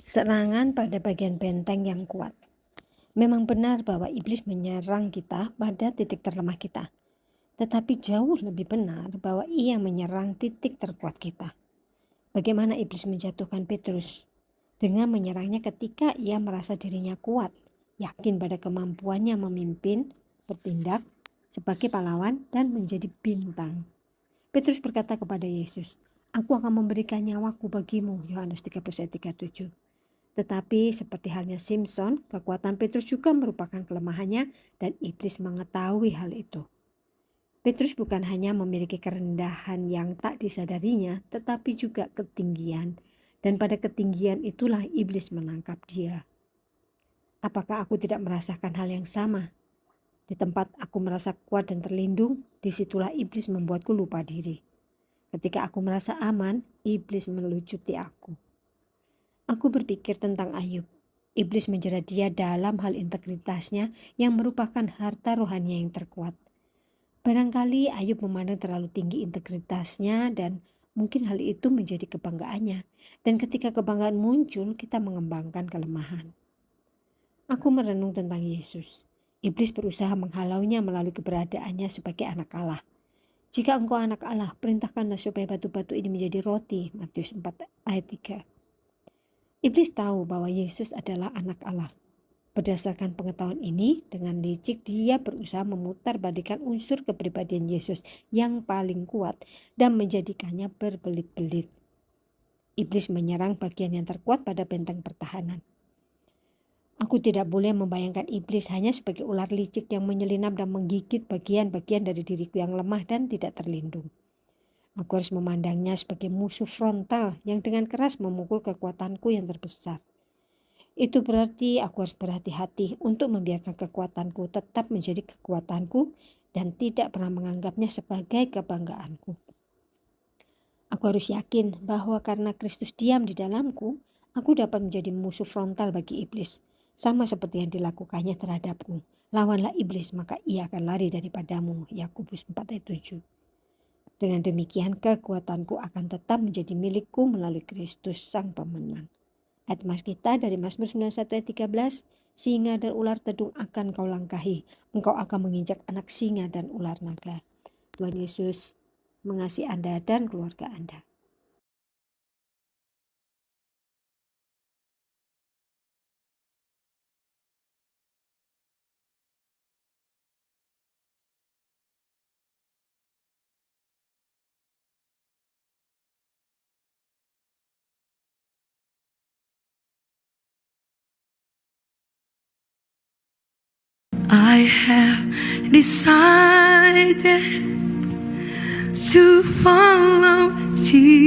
Serangan pada bagian benteng yang kuat. Memang benar bahwa iblis menyerang kita pada titik terlemah kita. Tetapi jauh lebih benar bahwa ia menyerang titik terkuat kita. Bagaimana iblis menjatuhkan Petrus? Dengan menyerangnya ketika ia merasa dirinya kuat, yakin pada kemampuannya memimpin, bertindak sebagai pahlawan dan menjadi bintang. Petrus berkata kepada Yesus, "Aku akan memberikan nyawaku bagimu." Yohanes 13 ayat 37. Tetapi seperti halnya Simpson, kekuatan Petrus juga merupakan kelemahannya dan iblis mengetahui hal itu. Petrus bukan hanya memiliki kerendahan yang tak disadarinya, tetapi juga ketinggian. Dan pada ketinggian itulah iblis menangkap dia. Apakah aku tidak merasakan hal yang sama? Di tempat aku merasa kuat dan terlindung, disitulah iblis membuatku lupa diri. Ketika aku merasa aman, iblis melucuti aku. Aku berpikir tentang Ayub. Iblis menjerat dia dalam hal integritasnya yang merupakan harta rohaninya yang terkuat. Barangkali Ayub memandang terlalu tinggi integritasnya dan mungkin hal itu menjadi kebanggaannya. Dan ketika kebanggaan muncul, kita mengembangkan kelemahan. Aku merenung tentang Yesus. Iblis berusaha menghalaunya melalui keberadaannya sebagai anak Allah. Jika engkau anak Allah, perintahkanlah supaya batu-batu ini menjadi roti. Matius 4 ayat 3. Iblis tahu bahwa Yesus adalah anak Allah. Berdasarkan pengetahuan ini, dengan licik dia berusaha memutarbalikkan unsur kepribadian Yesus yang paling kuat dan menjadikannya berbelit-belit. Iblis menyerang bagian yang terkuat pada benteng pertahanan. Aku tidak boleh membayangkan iblis hanya sebagai ular licik yang menyelinap dan menggigit bagian-bagian dari diriku yang lemah dan tidak terlindung. Aku harus memandangnya sebagai musuh frontal yang dengan keras memukul kekuatanku yang terbesar. Itu berarti aku harus berhati-hati untuk membiarkan kekuatanku tetap menjadi kekuatanku dan tidak pernah menganggapnya sebagai kebanggaanku. Aku harus yakin bahwa karena Kristus diam di dalamku, aku dapat menjadi musuh frontal bagi iblis. Sama seperti yang dilakukannya terhadapku. Lawanlah iblis maka ia akan lari daripadamu. Yakobus 4 ayat 7. Dengan demikian kekuatanku akan tetap menjadi milikku melalui Kristus sang pemenang. Ayat mas kita dari Mazmur 91 ayat 13, singa dan ular tedung akan kau langkahi, engkau akan menginjak anak singa dan ular naga. Tuhan Yesus mengasihi Anda dan keluarga Anda. I have decided to follow Jesus.